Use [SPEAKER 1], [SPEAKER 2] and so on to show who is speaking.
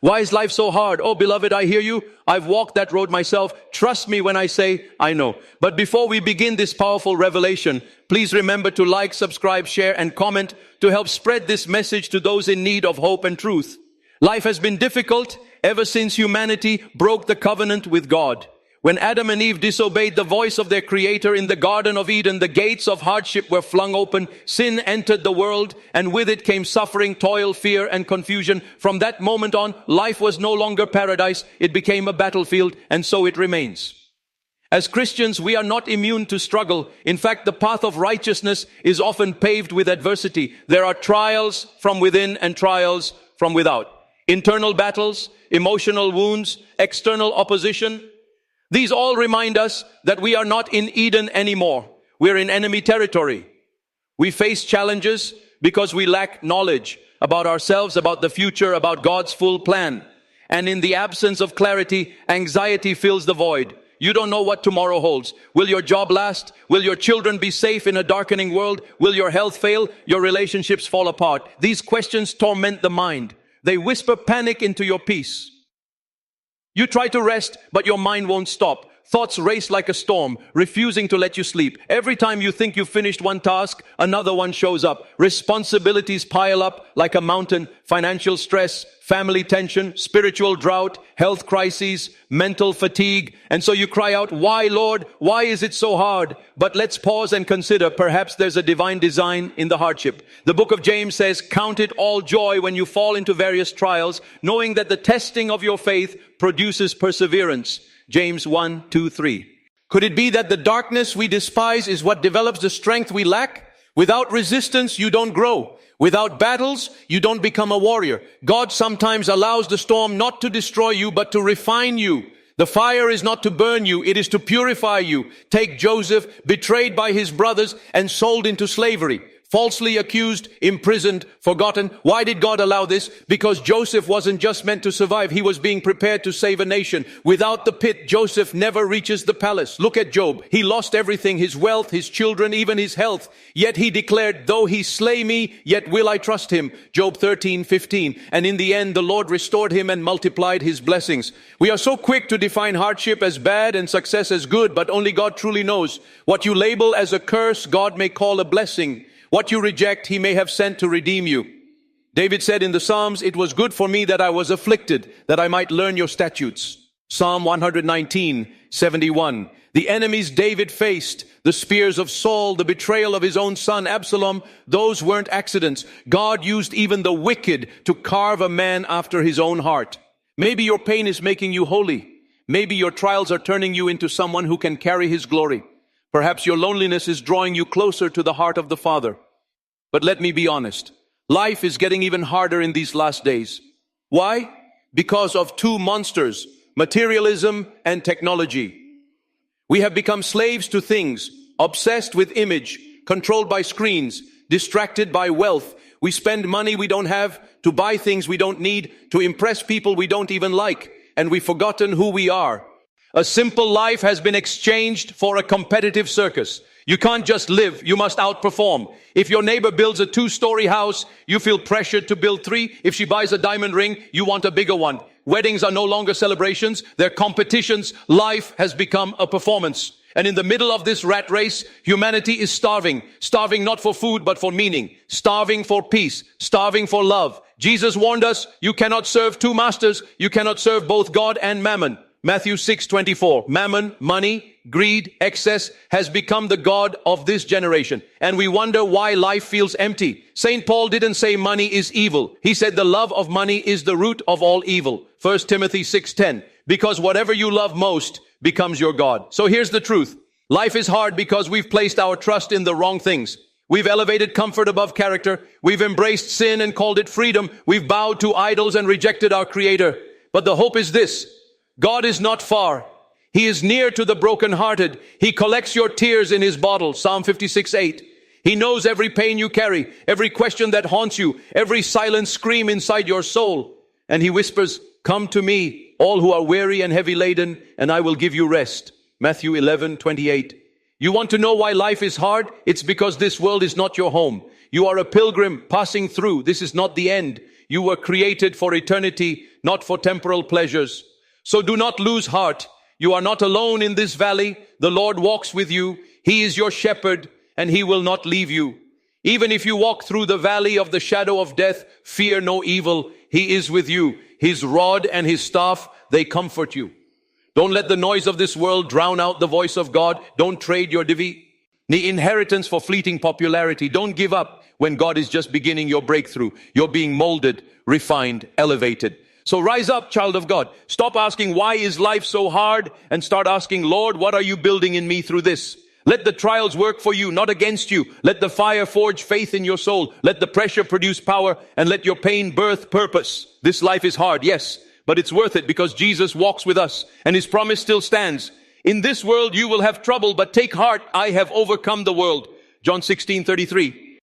[SPEAKER 1] Why is life so hard? Oh, beloved, I hear you. I've walked that road myself. Trust me when I say I know. But before we begin this powerful revelation, please remember to like, subscribe, share, and comment to help spread this message to those in need of hope and truth. Life has been difficult ever since humanity broke the covenant with God. When Adam and Eve disobeyed the voice of their Creator in the Garden of Eden, the gates of hardship were flung open, sin entered the world, and with it came suffering, toil, fear, and confusion. From that moment on, life was no longer paradise, it became a battlefield, and so it remains. As Christians, we are not immune to struggle. In fact, the path of righteousness is often paved with adversity. There are trials from within and trials from without. Internal battles, emotional wounds, external opposition. These all remind us that we are not in Eden anymore. We're in enemy territory. We face challenges because we lack knowledge about ourselves, about the future, about God's full plan. And in the absence of clarity, anxiety fills the void. You don't know what tomorrow holds. Will your job last? Will your children be safe in a darkening world? Will your health fail? Your relationships fall apart? These questions torment the mind. They whisper panic into your peace. You try to rest, but your mind won't stop. Thoughts race like a storm, refusing to let you sleep. Every time you think you've finished one task, another one shows up. Responsibilities pile up like a mountain. Financial stress, family tension, spiritual drought, health crises, mental fatigue. And so you cry out, "Why, Lord? Why is it so hard?" But let's pause and consider, perhaps there's a divine design in the hardship. The book of James says, "Count it all joy when you fall into various trials, knowing that the testing of your faith produces perseverance." James 1, 2, 3. Could it be that the darkness we despise is what develops the strength we lack? Without resistance, you don't grow. Without battles, you don't become a warrior. God sometimes allows the storm not to destroy you, but to refine you. The fire is not to burn you, it is to purify you. Take Joseph, betrayed by his brothers and sold into slavery. Falsely accused, imprisoned, forgotten. Why did God allow this? Because Joseph wasn't just meant to survive. He was being prepared to save a nation. Without the pit, Joseph never reaches the palace. Look at Job. He lost everything, his wealth, his children, even his health. Yet he declared, "Though he slay me, yet will I trust him." Job 13:15. And in the end, the Lord restored him and multiplied his blessings. We are so quick to define hardship as bad and success as good, but only God truly knows. What you label as a curse, God may call a blessing. What you reject, he may have sent to redeem you. David said in the Psalms, "It was good for me that I was afflicted, that I might learn your statutes." Psalm 119:71. The enemies David faced, the spears of Saul, the betrayal of his own son Absalom, those weren't accidents. God used even the wicked to carve a man after his own heart. Maybe your pain is making you holy. Maybe your trials are turning you into someone who can carry his glory. Perhaps your loneliness is drawing you closer to the heart of the Father. But let me be honest. Life is getting even harder in these last days. Why? Because of two monsters, materialism and technology. We have become slaves to things, obsessed with image, controlled by screens, distracted by wealth. We spend money we don't have to buy things we don't need, to impress people we don't even like, and we've forgotten who we are. A simple life has been exchanged for a competitive circus. You can't just live, you must outperform. If your neighbor builds a 2-story house, you feel pressured to build 3. If she buys a diamond ring, you want a bigger one. Weddings are no longer celebrations, they're competitions. Life has become a performance. And in the middle of this rat race, humanity is starving. Starving not for food, but for meaning. Starving for peace. Starving for love. Jesus warned us, you cannot serve two masters. You cannot serve both God and mammon. Matthew 6:24. Mammon, money, greed, excess has become the god of this generation. And we wonder why life feels empty. St. Paul didn't say money is evil. He said the love of money is the root of all evil. 1 Timothy 6:10. Because whatever you love most becomes your God. So here's the truth. Life is hard because we've placed our trust in the wrong things. We've elevated comfort above character. We've embraced sin and called it freedom. We've bowed to idols and rejected our Creator. But the hope is this. God is not far. He is near to the brokenhearted. He collects your tears in His bottle. Psalm 56:8. He knows every pain you carry, every question that haunts you, every silent scream inside your soul. And He whispers, come to me, all who are weary and heavy laden, and I will give you rest. Matthew 11:28. You want to know why life is hard? It's because this world is not your home. You are a pilgrim passing through. This is not the end. You were created for eternity, not for temporal pleasures. So do not lose heart. You are not alone in this valley. The Lord walks with you. He is your shepherd, and he will not leave you. Even if you walk through the valley of the shadow of death, fear no evil. He is with you. His rod and his staff, they comfort you. Don't let the noise of this world drown out the voice of God. Don't trade your the inheritance for fleeting popularity. Don't give up when God is just beginning your breakthrough. You're being molded, refined, elevated. So rise up, child of God. Stop asking, why is life so hard? And start asking, Lord, what are you building in me through this? Let the trials work for you, not against you. Let the fire forge faith in your soul. Let the pressure produce power, and let your pain birth purpose. This life is hard, yes, but it's worth it because Jesus walks with us and his promise still stands. In this world you will have trouble, but take heart, I have overcome the world. John 16:33.